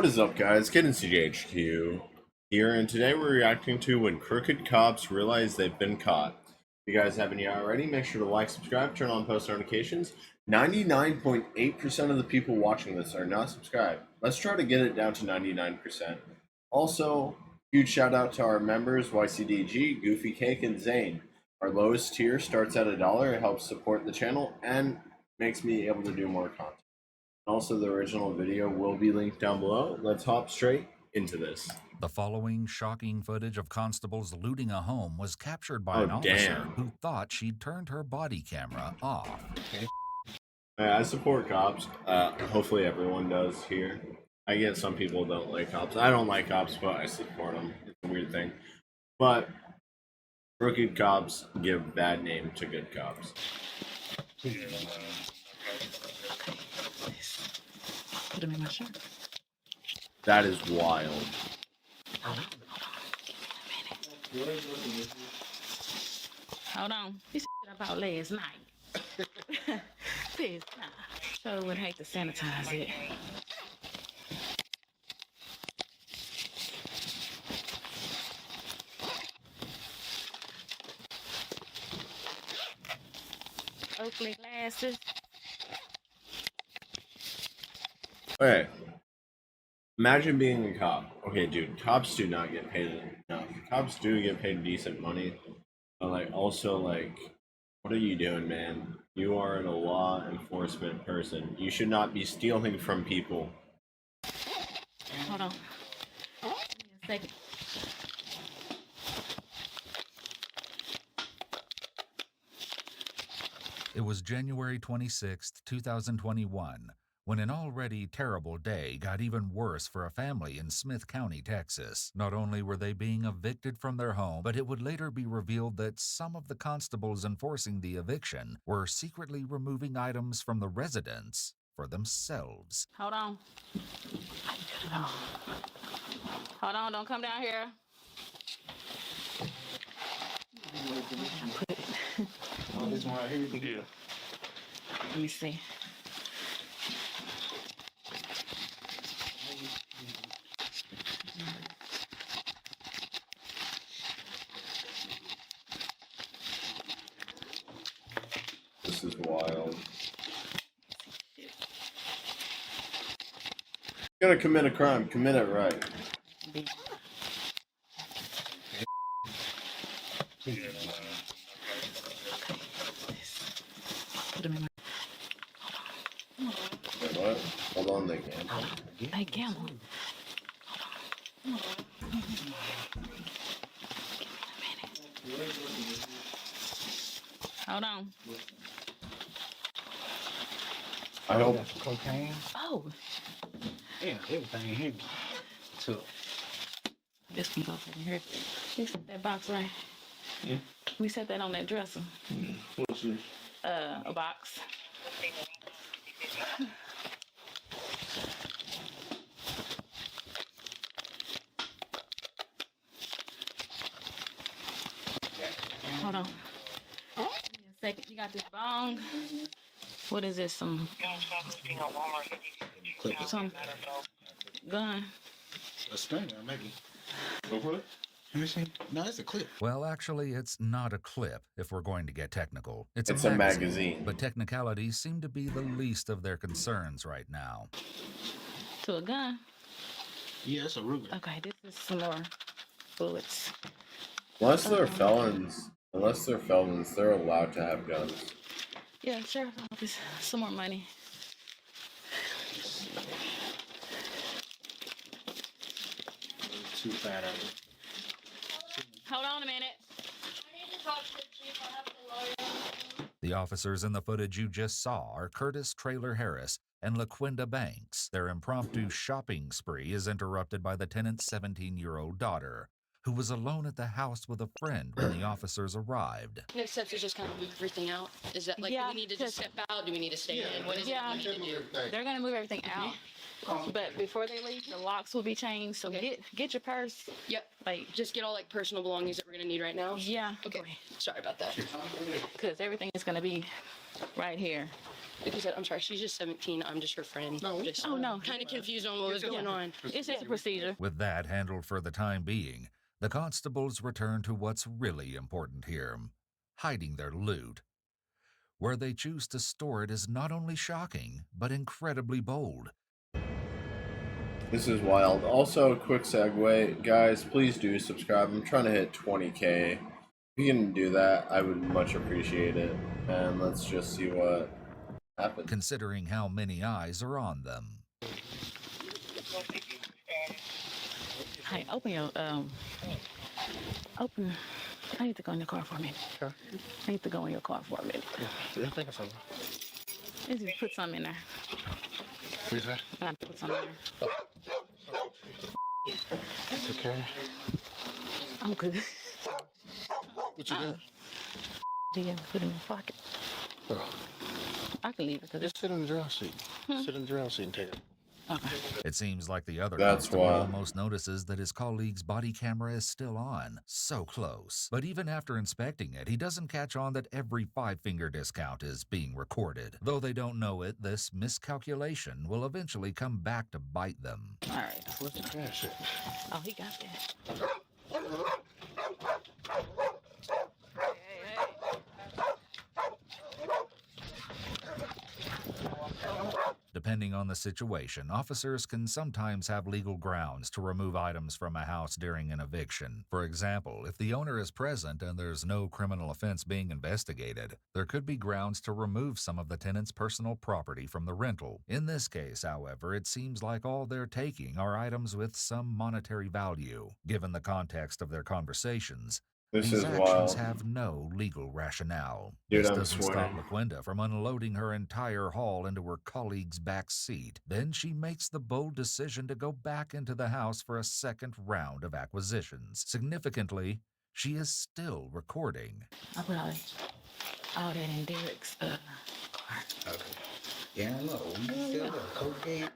What is up, guys? Kid CJHQ here, and today we're reacting to when crooked cops realize they've been caught. If you guys haven't yet already, make sure to like, subscribe, turn on post notifications. 99.8% of the people watching this are not subscribed. Let's try to get it down to 99%. Also, huge shout out to our members YCDG, Goofy Cake, and Zane. Our lowest tier starts at $1. It helps support the channel and makes me able to do more content. Also, the original video will be linked down below. Let's hop straight into this. The following shocking footage of constables looting a home was captured by an officer who thought she'd turned her body camera off. I support cops. Hopefully everyone does here. I get some people don't like cops. I don't like cops, but I support them. It's a weird thing. But crooked cops give bad name to good cops. Put him in my shirt. That is wild. Hold on. This shit about last night. Piss. Nah. Sure would hate to sanitize it. Oakley glasses. Okay. Imagine being a cop. Okay, dude, cops do not get paid enough. Cops do get paid decent money. But, also, what are you doing, man? You are a law enforcement person. You should not be stealing from people. Hold on. Give me a second. It was January 26th, 2021, when an already terrible day got even worse for a family in Smith County, Texas. Not only were they being evicted from their home, but it would later be revealed that some of the constables enforcing the eviction were secretly removing items from the residence for themselves. Hold on. Hold on, don't come down here. Put it. Oh, this one right here? Yeah. Let me see. This is wild. You're gonna commit a crime, commit it right. Put him in my... Wait, what? Hold on, they can. Hey, Gamma. Hold on. I hope. Cocaine. Oh, Yeah, everything here. So, this can go in here. You set that box right. Yeah. We set that on that dresser. what's this? A box. Hold on. Give me a second. You got this bong. What is this? Some gun. A stinger, maybe. Go for it. Let me see. No, it's a clip. Well, actually, it's not a clip, if we're going to get technical. It's a magazine. But technicalities seem to be the least of their concerns right now. To a gun. Yeah, it's a Ruger. Okay, this is some more bullets. Unless they're felons, they're allowed to have guns. Yeah, sheriff's office. Some more money. Too fat of it. Hold on a minute. The officers in the footage you just saw are Curtis Traylor Harris and LaQuinda Banks. Their impromptu shopping spree is interrupted by the tenant's 17-year-old daughter, who was alone at the house with a friend when the officers arrived. Next step is just kind of move everything out. Is that like, Yeah, do we need to just step out? Do we need to stay in? What is Yeah. it we need to do? They're gonna move everything out. But before they leave, the locks will be changed. So Okay. get your purse. Yep. Like, Just get all like personal belongings that we're gonna need right now. yeah. Okay. Sorry about that. Because everything is gonna be right here. Like you said, I'm sorry, she's just 17. I'm just her friend. No. Just Oh, no. kind of confused on what was going on. It's just a procedure. With that handled for the time being, the constables return to what's really important here: hiding their loot. Where they choose to store it is not only shocking, but incredibly bold. This is wild. Also, a quick segue, guys. Please do subscribe. I'm trying to hit 20K. If you can do that, I would much appreciate it. And let's just see what happens. Considering how many eyes are on them. Hey, open your open. I need to go in your car for a minute. Okay. I need to go in your car for a minute. Yeah, I think of something. Let's just put some in there. What you say? I have to put some in there. It's okay. I'm good. What you do? Do you ever put it in your pocket? Oh, I can leave it because it's just sit in the driver's seat. Sit in the driver's seat and take it. okay. It seems like the other That's constable wild. almost notices that his colleague's body camera is still on. So close. But even after inspecting it, he doesn't catch on that every 5-finger discount is being recorded. Though they don't know it, this miscalculation will eventually come back to bite them. All right. Where's the cash at? Oh, he got that. Depending on the situation, officers can sometimes have legal grounds to remove items from a house during an eviction. For example, if the owner is present and there's no criminal offense being investigated, there could be grounds to remove some of the tenant's personal property from the rental. In this case, however, it seems like all they're taking are items with some monetary value. Given the context of their conversations, This these is actions wild. have no legal rationale. Dude, This I'm doesn't stop sweating. LaQuinda from unloading her entire haul into her colleague's back seat. Then she makes the bold decision to go back into the house for a second round of acquisitions. Significantly, she is still recording. I put all that in Derek's car. Okay. Yeah, look, you still got cocaine.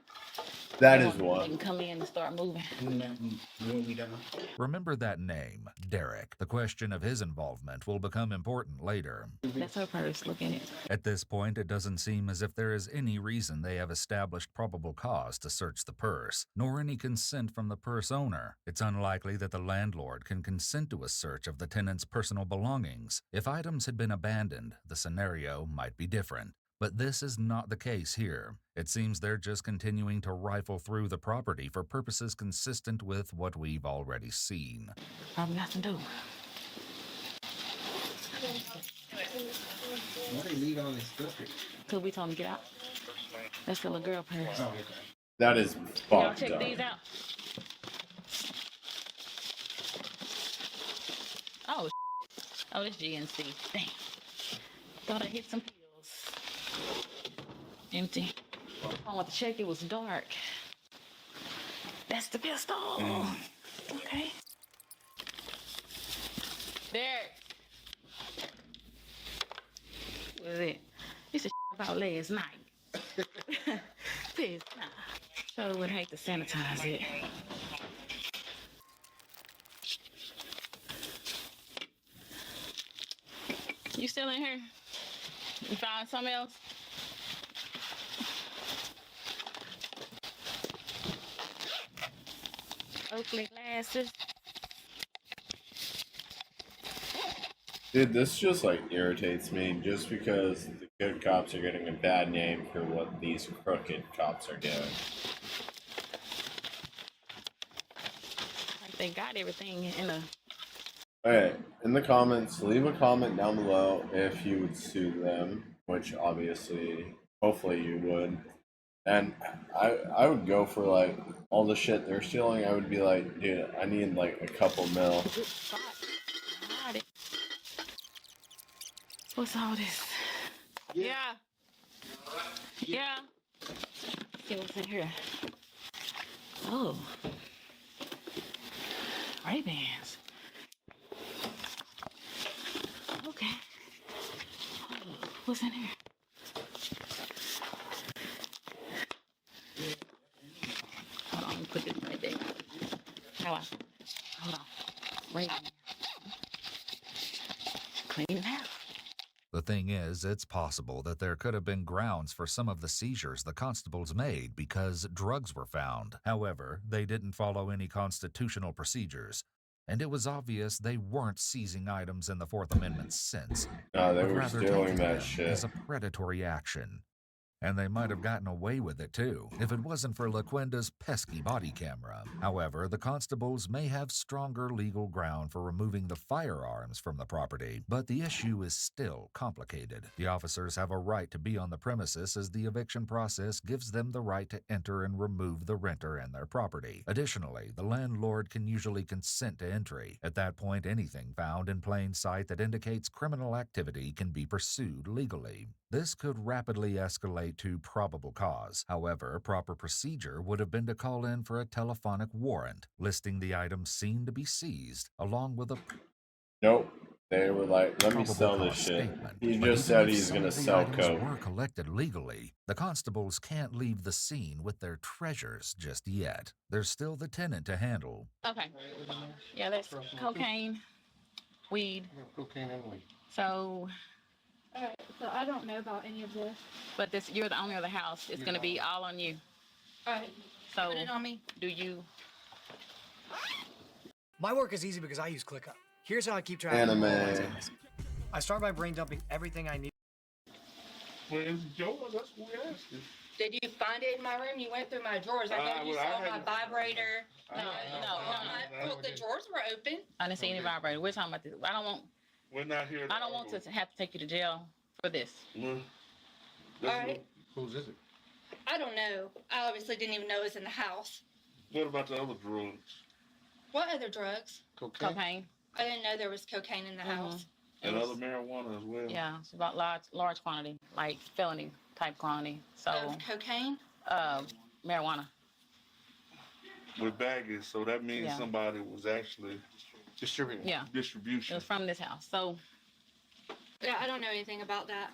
That is They wild. can come in and start moving. When we done? Remember that name, Derek. The question of his involvement will become important later. That's her purse. Look in it. At this point, it doesn't seem as if there is any reason they have established probable cause to search the purse, nor any consent from the purse owner. It's unlikely that the landlord can consent to a search of the tenant's personal belongings. If items had been abandoned, the scenario might be different. But this is not the case here. It seems they're just continuing to rifle through the property for purposes consistent with what we've already seen. Probably nothing to do. Why they leave all this stuff here? Till we told him to get out. That's the little girl purse. Oh, okay. That is Y'all fucked check up. these out. Oh, oh, it's GNC. Damn. Thought I hit some pills. Empty. I went to check. It was dark. That's the pistol. Okay. There. What is it? It's a about last night. Piss. Nah. Sure would hate to sanitize it. You still in here? You found something else? Oakley glasses. Dude, this just like irritates me just because the good cops are getting a bad name for what these crooked cops are doing. Like they got everything in a. Alright, in the comments, leave a comment down below if you would sue them, which obviously, hopefully you would. And I would go for like all the shit they're stealing. I would be like, dude, I need like a couple mil. Good spot. Got it. What's all this? Yeah. Yeah. See what's in here. Oh. Ray-Bans. Okay. Oh, what's in here? Hold on, let me put this right there. How I? Hold on. Ray-Bans. Clean it out. The thing is, it's possible that there could have been grounds for some of the seizures the constables made because drugs were found. However, they didn't follow any constitutional procedures, and it was obvious they weren't seizing items in the Fourth Amendment sense, No, they but were rather stealing taking that them shit. as a predatory action. And they might have gotten away with it too, if it wasn't for LaQuinda's pesky body camera. However, the constables may have stronger legal ground for removing the firearms from the property, but the issue is still complicated. The officers have a right to be on the premises as the eviction process gives them the right to enter and remove the renter and their property. Additionally, the landlord can usually consent to entry. At that point, anything found in plain sight that indicates criminal activity can be pursued legally. This could rapidly escalate to probable cause. However, proper procedure would have been to call in for a telephonic warrant, listing the items seen to be seized, along with a Nope. They were like, let me probable sell this cause shit. statement. He But just even said if he's some going to of the sell items coke. were collected legally, the constables can't leave the scene with their treasures just yet. There's still the tenant to handle. Okay. Yeah, that's cocaine, weed. Cocaine and weed. So, All right, so I don't know about any of this. but this, you're the owner of the house. It's going to be all on you. All right, So, put it on me. do you? My work is easy because I use ClickUp. Here's how I keep track Anime. of all my tasks. I start by brain dumping everything I need. Well, it's yours. That's what we asked you. Did you find it in my room? You went through my drawers. I know you well, I saw my hadn't- vibrator. No. Well, the drawers were open. I didn't see any vibrator. We're talking about this. I don't want. We're not here. I don't want to have to take you to jail for this. All right. Whose is it? I don't know. I obviously didn't even know it was in the house. What about the other drugs? What other drugs? Cocaine. Cocaine. I didn't know there was cocaine in the house. And other marijuana as well. Yeah, it's about large quantity, like felony type quantity. So, Of cocaine? marijuana. With baggies, so that means Yeah. somebody was actually distributing. Yeah. It Distribution. was from this house. So, Yeah, I don't know anything about that.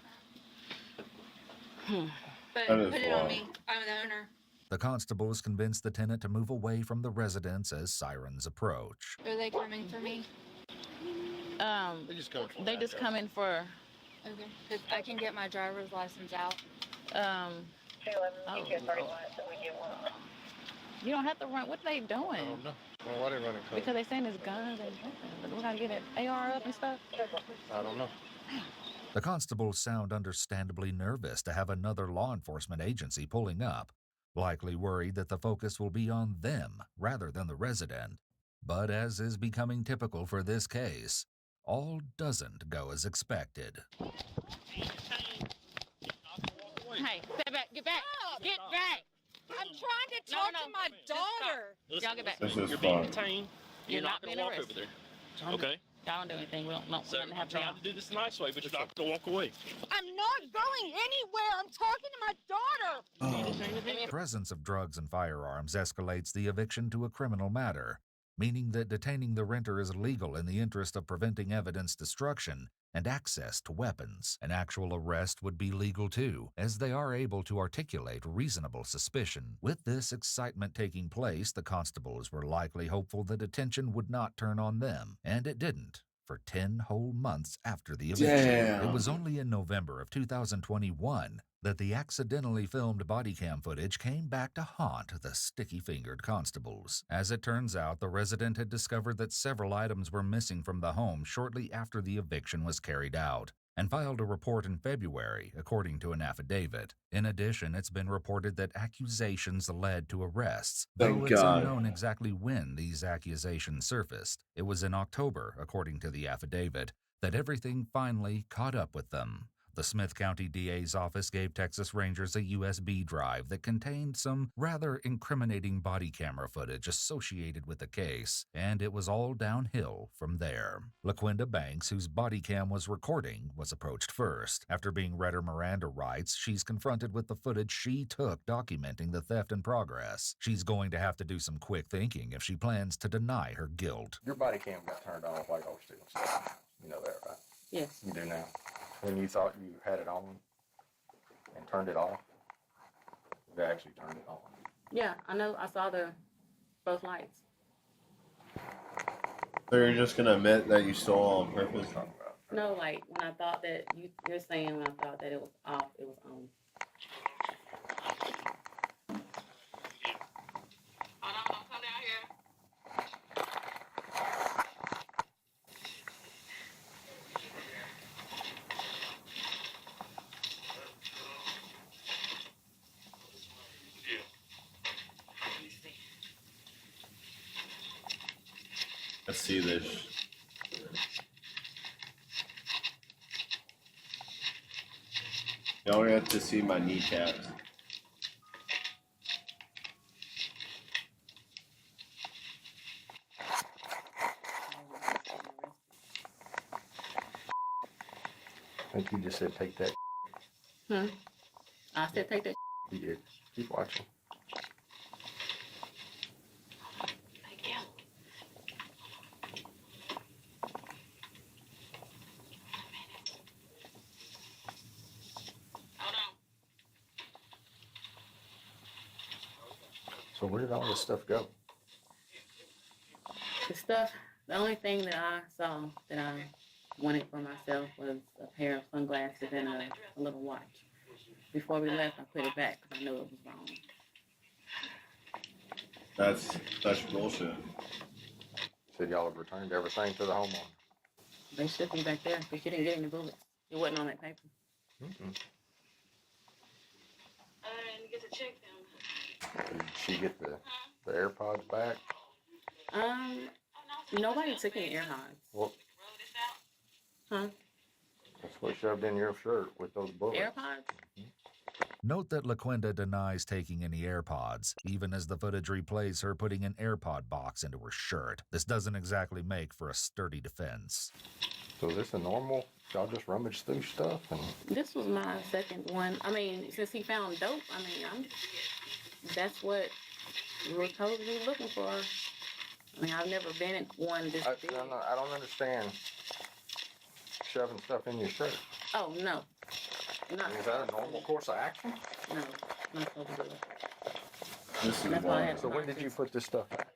But That is put it on wild. me. I'm the owner. The constables convince the tenant to move away from the residence as sirens approach. Are they coming for me? they just come in for, Okay. 'Cause I can get my driver's license out. oh, you don't have to run. What are they doing? Well, why they running Because they saying it's guns and but we gotta get that AR up and stuff. I don't know. The constables sound understandably nervous to have another law enforcement agency pulling up, likely worried that the focus will be on them rather than the resident. But as is becoming typical for this case, all doesn't go as expected. Hey, step back, get back, get back. I'm trying to No, talk no, to my just stop. daughter. Y'all get back. This is You're being fun. detained. You're You're not not going being to walk over arrested. there. Okay? Y'all don't do anything. We don't know. So Nothing I'm happen to y'all. trying to do this the nice way, but you're not going to walk away. I'm not going anywhere. I'm talking to my daughter. The presence of drugs and firearms escalates the eviction to a criminal matter, meaning that detaining the renter is legal in the interest of preventing evidence destruction and access to weapons. An actual arrest would be legal too, as they are able to articulate reasonable suspicion. With this excitement taking place, the constables were likely hopeful that attention would not turn on them, and it didn't. For 10 whole months after the eviction. Damn. It was only in November of 2021 that the accidentally filmed body cam footage came back to haunt the sticky-fingered constables. As it turns out, the resident had discovered that several items were missing from the home shortly after the eviction was carried out, and filed a report in February, according to an affidavit. In addition, it's been reported that accusations led to arrests, Thank though it's God. unknown exactly when these accusations surfaced. It was in October, according to the affidavit, that everything finally caught up with them. The Smith County DA's office gave Texas Rangers a USB drive that contained some rather incriminating body camera footage associated with the case, and it was all downhill from there. LaQuinda Banks, whose body cam was recording, was approached first. After being read her Miranda rights, she's confronted with the footage she took documenting the theft in progress. She's going to have to do some quick thinking if she plans to deny her guilt. Your body cam got turned off like I was stealing stuff. You know that, right? Yes. You do now. When you thought you had it on and turned it off, you actually turned it on. Yeah, I know. I saw both lights. So you're just gonna admit that you stole on purpose? No, like when I thought that you're saying when I thought that it was off, it was on. Hold on, don't come down here. Let's see this. Y'all have to see my kneecaps. I think you just said take that. I said take that. You did. Keep watching. Thank you. Hold on. So where did all this stuff go? The stuff, the only thing that I saw that I wanted for myself was a pair of sunglasses and a little watch. Before we left, I put it back because I knew it was wrong. That's bullshit. Said y'all have returned everything to the homeowner. They should be back there because you didn't get any bullets. It wasn't on that paper. Mm-mm. I didn't get to check them. Did she get the AirPods back? Nobody took any AirPods. Well, Huh? that's what shoved in your shirt with those bullets. AirPods? Note that LaQuinta denies taking any AirPods, even as the footage replays her putting an AirPod box into her shirt. This doesn't exactly make for a sturdy defense. So is this a normal? Y'all just rummage through stuff and This was my second one. I mean, since he found dope, I mean, that's what we were told to be looking for. I mean, I've never been in one this big. I don't understand shoving stuff in your shirt. Oh, no. Not Is that a normal course of action? No, not supposed to do it. This is That's why I wild. had So when did you put this stuff back?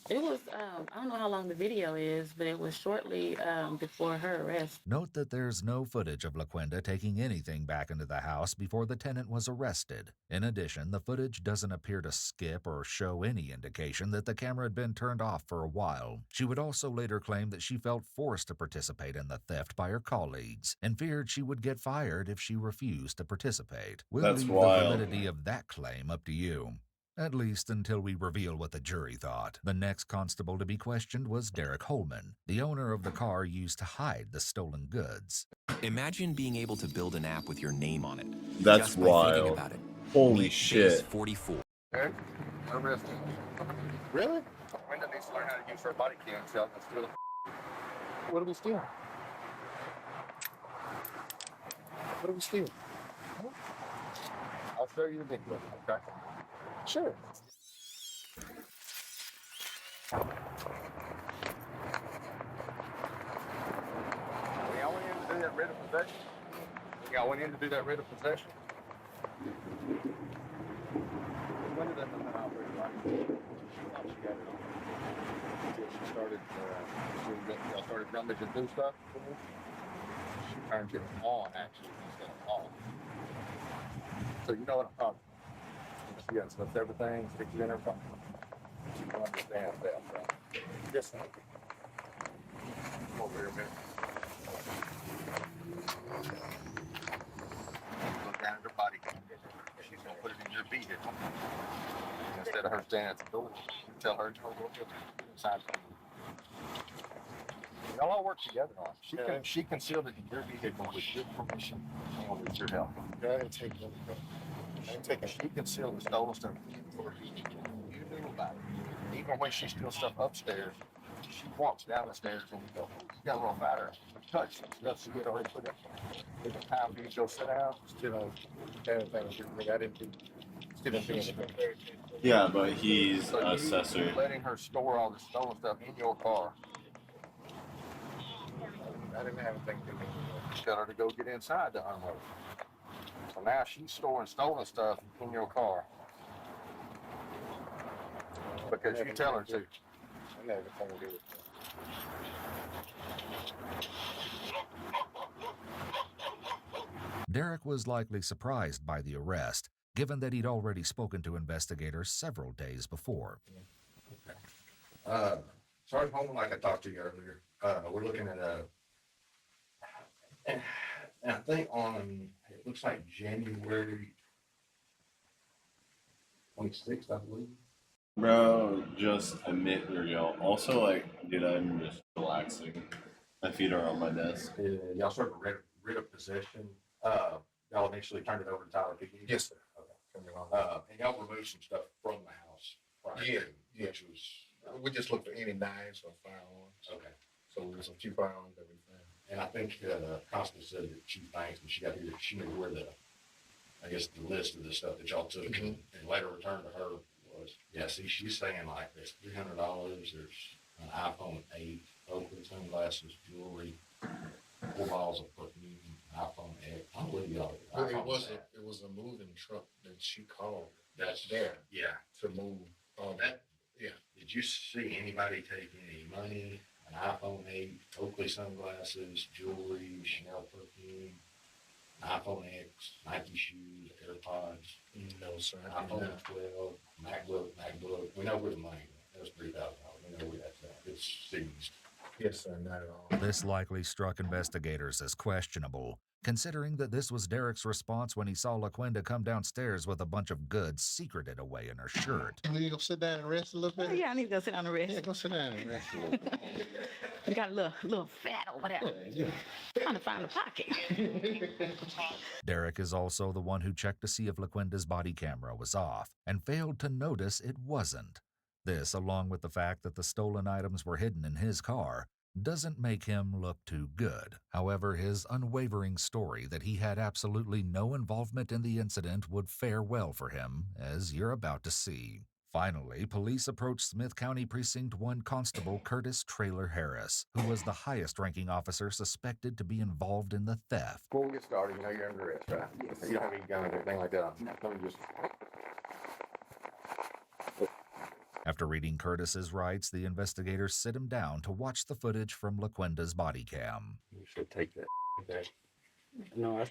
It was, I don't know how long the video is, but it was shortly before her arrest. Note that there's no footage of LaQuinta taking anything back into the house before the tenant was arrested. In addition, the footage doesn't appear to skip or show any indication that the camera had been turned off for a while. She would also later claim that she felt forced to participate in the theft by her colleagues and feared she would get fired if she refused to participate. We'll That's leave wild. the validity of that claim up to you. At least until we reveal what the jury thought. The next constable to be questioned was Derek Holman, the owner of the car used to hide the stolen goods. Imagine being able to build an app with your name on it. That's just by thinking wild. about it. Holy Meet shit. Phase 44. Eric, arrested. Really? Linda needs to learn how to use her body cam. So what do we steal? What do we steal? I'll show you the video. Okay. Sure. Y'all went in to do that writ of possession? Y'all went in to do that writ of possession? When did that come out? She got it on. Until she started, y'all started rummaging through stuff. She turned it on, actually, instead of off. So you know what I'm talking about. She got stuff, everything, sticks it in her pocket. She don't understand that, right? Yes, sir. Come over here a minute. Look down at her body. She's gonna put it in your vehicle. Instead of her standing at the door, you tell her to go inside. Y'all all work together on it. She concealed it in your vehicle with your permission and with your help. Go ahead and take it. She concealed the stolen stuff. You knew about it. Even when she steals stuff upstairs, she walks down the stairs and you got a little fatter. Touch some stuff to get already put in. There's a time for you to go sit down. Still don't anything. I didn't do. Still didn't do anything. Yeah, but he's So a you assessor. letting her store all the stolen stuff in your car. I didn't have anything to do. Tell her to go get inside to unload. So now she's storing stolen stuff in your car. Because you tell her to. I never told her to do it. Derek was likely surprised by the arrest, given that he'd already spoken to investigators several days before. Sergeant Holman, like I talked to you earlier, we're looking at and I think on, it looks like January 26th, I believe. Bro, just admit your guilt. Also, like, dude, I'm just relaxing. My feet are on my desk. Y'all sort of writ of possession. Y'all initially turned it over to Tyler Pickett. Yes, sir. Okay. And y'all removed some stuff from the house. Prior Yeah, to, which was, We just looked for any knives or firearms. okay. So there's a few firearms that we found. And I think Constance said that she thinks when she got here, she knew where I guess the list of the stuff that y'all took and later returned to her was, yeah, see, she's saying like there's $300, there's an iPhone 8, Oakley sunglasses, jewelry, 4 bottles of perfume, iPhone 8. I don't believe y'all. But it was a moving truck that she called. That's there Yeah. to move all That, Yeah. did you see anybody take any money, an iPhone 8, Oakley sunglasses, jewelry, Chanel perfume, iPhone X, Nike shoes, AirPods, No, sir. I did iPhone not. 12, MacBook? We know where the money went. That was $3,000. We know where that's at. It's seized. Yes, sir. Not at all. This likely struck investigators as questionable, considering that this was Derek's response when he saw LaQuinda come downstairs with a bunch of goods secreted away in her shirt. Can we go sit down and rest a little bit? Yeah, I need to go sit down and rest. Yeah, go sit down and rest a little bit. We got a little fat over there. Yeah. Trying to find a pocket. Derek is also the one who checked to see if LaQuinda's body camera was off and failed to notice it wasn't. This, along with the fact that the stolen items were hidden in his car, doesn't make him look too good. However, his unwavering story that he had absolutely no involvement in the incident would fare well for him, as you're about to see. Finally, police approached Smith County Precinct 1 Constable Curtis Traylor Harris, who was the highest-ranking officer suspected to be involved in the theft. Before we get started, you know you're under arrest, right? Yes. You don't have any guns or anything like that. Let me just. After reading Curtis's rights, the investigators sit him down to watch the footage from LaQuinda's body cam. You should take that back. No,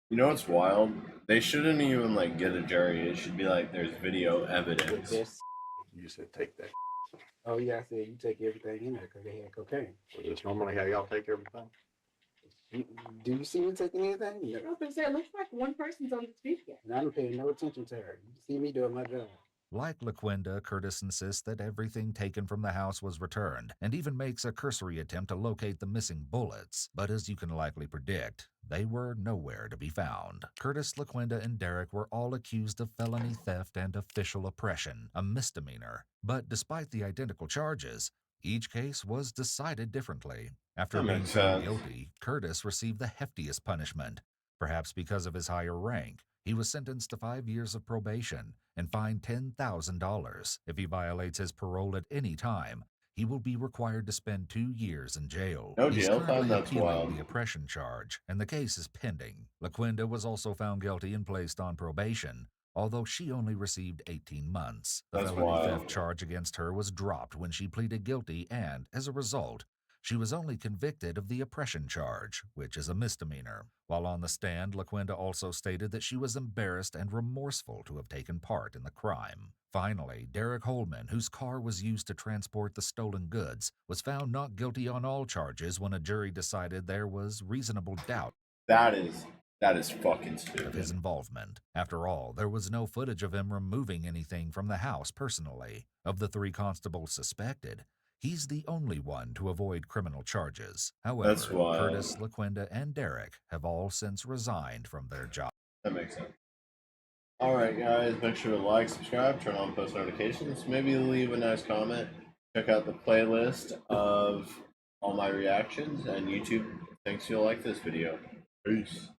You know what's wild? They shouldn't even like get a jury. It should be like there's video evidence. You said take that. Oh yeah, I said you take everything in there because they had cocaine. Is this normally how y'all take everything? Do you see me taking anything? Yeah. I was gonna say, it looks like one person's on the speaker. And I don't pay no attention to her. You see me doing my job. Like LaQuinda, Curtis insists that everything taken from the house was returned, and even makes a cursory attempt to locate the missing bullets. But as you can likely predict, they were nowhere to be found. Curtis, LaQuinda, and Derek were all accused of felony theft and official oppression, a misdemeanor. But despite the identical charges, each case was decided differently. After That being makes found sense. guilty, Curtis received the heftiest punishment. Perhaps because of his higher rank, he was sentenced to 5 years of probation and fined $10,000. If he violates his parole at any time, he will be required to spend 2 years in jail. No He's jail time? currently That's appealing wild. the oppression charge, and the case is pending. LaQuinda was also found guilty and placed on probation, although she only received 18 months. The That's felony wild. theft charge against her was dropped when she pleaded guilty, and, as a result, she was only convicted of the oppression charge, which is a misdemeanor. While on the stand, LaQuinda also stated that she was embarrassed and remorseful to have taken part in the crime. Finally, Derek Holman, whose car was used to transport the stolen goods, was found not guilty on all charges when a jury decided there was reasonable doubt That is fucking of stupid. his involvement. After all, there was no footage of him removing anything from the house personally. Of the 3 constables suspected, he's the only one to avoid criminal charges. However, That's wild. Curtis, LaQuinda, and Derek have all since resigned from their jobs. That makes sense. Alright guys, make sure to like, subscribe, turn on post notifications, maybe leave a nice comment. Check out the playlist of all my reactions, and YouTube thinks you'll like this video. Peace.